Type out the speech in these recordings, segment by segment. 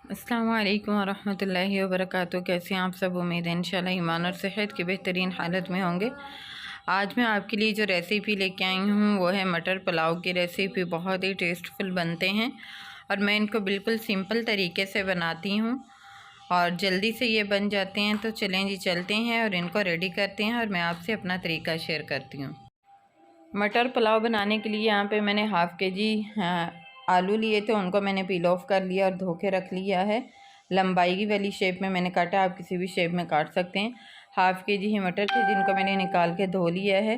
अस्सलामु अलैकुम वरहमतुल्लाहि वबरकातुहू। कैसे हैं आप सब? उम्मीद है इंशाल्लाह ईमान और सेहत की बेहतरीन हालत में होंगे। आज मैं आपके लिए जो रेसिपी लेके आई हूँ वो है मटर पुलाव की रेसिपी। बहुत ही टेस्टफुल बनते हैं और मैं इनको बिल्कुल सिंपल तरीके से बनाती हूँ और जल्दी से ये बन जाते हैं। तो चलें जी, चलते हैं और इनको रेडी करते हैं और मैं आपसे अपना तरीका शेयर करती हूँ। मटर पुलाव बनाने के लिए यहाँ पे मैंने हाफ़ के जी आलू लिए थे, उनको मैंने पील ऑफ कर लिया और धो के रख लिया है। लंबाई की वाली शेप में मैंने काटा, आप किसी भी शेप में काट सकते हैं। हाफ़ के जी ही मटर थे जिनको मैंने निकाल के धो लिया है।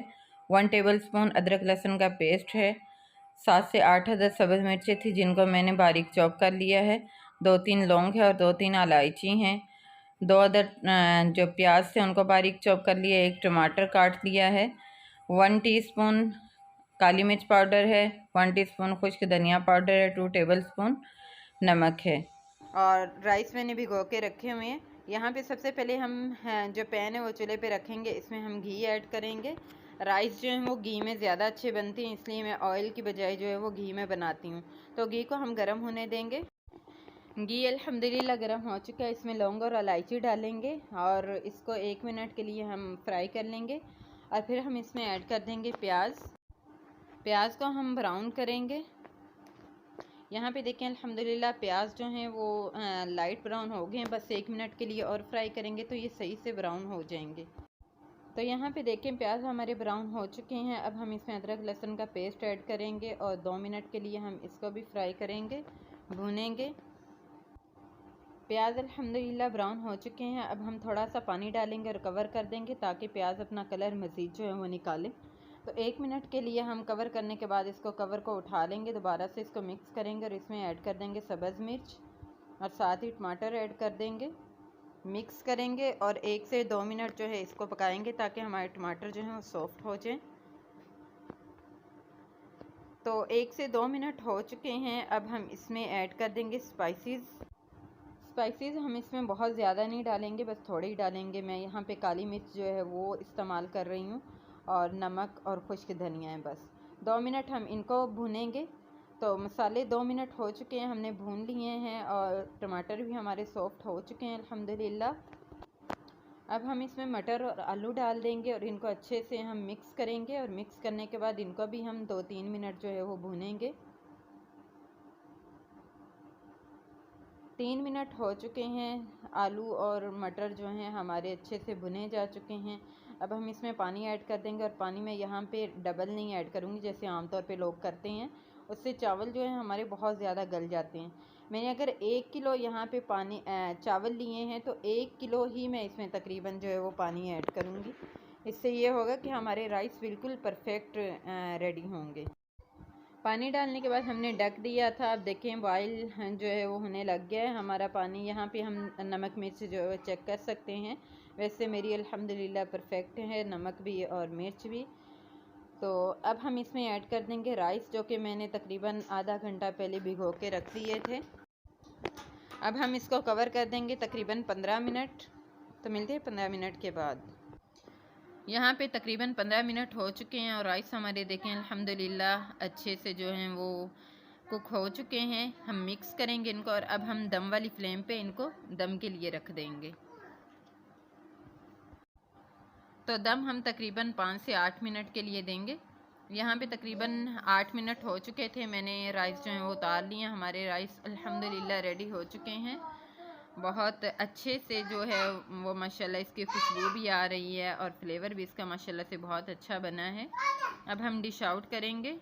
1 टेबलस्पून अदरक लहसुन का पेस्ट है। 7 से 8 अदद सब्ज़ मिर्चें थी जिनको मैंने बारीक चॉप कर लिया है। 2-3 लौंग है और 2-3 इलायची हैं। 2 अदद जो प्याज थे उनको बारीक चॉप कर लिया। 1 टमाटर काट लिया है। 1 टीस्पून काली मिर्च पाउडर है। 1 टीस्पून खुश्क धनिया पाउडर है। 2 टेबलस्पून नमक है और राइस मैंने भिगो के रखे हुए हैं। यहाँ पे सबसे पहले हम जो पैन है वो चूल्हे पे रखेंगे, इसमें हम घी ऐड करेंगे। राइस जो है वो घी में ज़्यादा अच्छे बनते हैं, इसलिए मैं ऑयल की बजाय जो है वो घी में बनाती हूँ। तो घी को हम गर्म होने देंगे। घी अल्हम्दुलिल्लाह गर्म हो चुका है। इसमें लौंग और इलायची डालेंगे और इसको 1 मिनट के लिए हम फ्राई कर लेंगे और फिर हम इसमें ऐड कर देंगे प्याज को हम ब्राउन करेंगे। यहाँ पे देखें अल्हम्दुलिल्लाह प्याज जो हैं वो लाइट ब्राउन हो गए हैं। बस 1 मिनट के लिए और फ्राई करेंगे तो ये सही से ब्राउन हो जाएंगे। तो यहाँ पे देखें प्याज हमारे ब्राउन हो चुके हैं। अब हम इसमें अदरक लहसुन का पेस्ट ऐड करेंगे और 2 मिनट के लिए हम इसको भी फ्राई करेंगे, भूनेंगे। प्याज अल्हम्दुलिल्लाह ब्राउन हो चुके हैं। अब हम थोड़ा सा पानी डालेंगे और कवर कर देंगे ताकि प्याज अपना कलर मज़ीद जो है वो निकाले। तो 1 मिनट के लिए हम कवर करने के बाद इसको कवर को उठा लेंगे, दोबारा से इसको मिक्स करेंगे और इसमें ऐड कर देंगे सब्ज़ मिर्च और साथ ही टमाटर ऐड कर देंगे। मिक्स करेंगे और 1 से 2 मिनट जो है इसको पकाएंगे ताकि हमारे टमाटर जो हैं वो सॉफ्ट हो जाएं। तो 1 से 2 मिनट हो चुके हैं। अब हम इसमें ऐड कर देंगे स्पाइसेस हम इसमें बहुत ज़्यादा नहीं डालेंगे, बस थोड़े ही डालेंगे। मैं यहाँ पे काली मिर्च जो है वो इस्तेमाल कर रही हूँ और नमक और खुश्क धनिया है। बस 2 मिनट हम इनको भूनेंगे। तो मसाले 2 मिनट हो चुके हैं, हमने भून लिए हैं और टमाटर भी हमारे सॉफ्ट हो चुके हैं अल्हम्दुलिल्लाह। अब हम इसमें मटर और आलू डाल देंगे और इनको अच्छे से हम मिक्स करेंगे और मिक्स करने के बाद इनको भी हम 2-3 मिनट जो है वो भूनेंगे। 3 मिनट हो चुके हैं। आलू और मटर जो हैं हमारे अच्छे से भुने जा चुके हैं। अब हम इसमें पानी ऐड कर देंगे और पानी में यहाँ पे डबल नहीं ऐड करूँगी जैसे आमतौर पे लोग करते हैं, उससे चावल जो है हमारे बहुत ज़्यादा गल जाते हैं। मैंने अगर 1 किलो यहाँ पे पानी चावल लिए हैं तो 1 किलो ही मैं इसमें तकरीबन जो है वो पानी ऐड करूँगी। इससे ये होगा कि हमारे राइस बिल्कुल परफेक्ट रेडी होंगे। पानी डालने के बाद हमने ढक दिया था। अब देखें बॉयल जो है वो होने लग गया है हमारा पानी। यहाँ पे हम नमक मिर्च जो है चेक कर सकते हैं। वैसे मेरी अल्हम्दुलिल्लाह परफेक्ट है, नमक भी और मिर्च भी। तो अब हम इसमें ऐड कर देंगे राइस जो कि मैंने तकरीबन आधा घंटा पहले भिगो के रख दिए थे। अब हम इसको कवर कर देंगे तकरीबन 15 मिनट। तो मिलते हैं 15 मिनट के बाद। यहाँ पे तकरीबन 15 मिनट हो चुके हैं और राइस हमारे देखें अल्हम्दुलिल्लाह अच्छे से जो हैं वो कुक हो चुके हैं। हम मिक्स करेंगे इनको और अब हम दम वाली फ्लेम पे इनको दम के लिए रख देंगे। तो दम हम तकरीबन 5 से 8 मिनट के लिए देंगे। यहाँ पे तकरीबन 8 मिनट हो चुके थे। मैंने राइस जो है वो उतार लिए। हमारे राइस अल्हम्दुलिल्लाह रेडी हो चुके हैं। बहुत अच्छे से जो है वो माशाल्लाह इसकी खुशबू भी आ रही है और फ्लेवर भी इसका माशाल्लाह से बहुत अच्छा बना है। अब हम डिश आउट करेंगे।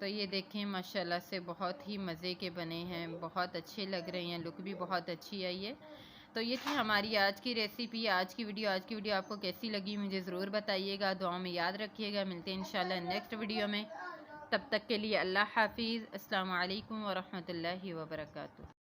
तो ये देखें माशाल्लाह से बहुत ही मज़े के बने हैं, बहुत अच्छे लग रहे हैं, लुक भी बहुत अच्छी आई है। तो ये थी हमारी आज की रेसिपी, आज की वीडियो आपको कैसी लगी मुझे ज़रूर बताइएगा। दुआ में याद रखिएगा। मिलते हैं इंशाल्लाह नेक्स्ट वीडियो में। तब तक के लिए अल्लाह हाफिज़। अस्सलामु अलैकुम वरहमतुल्लाहि वबरकातुहू।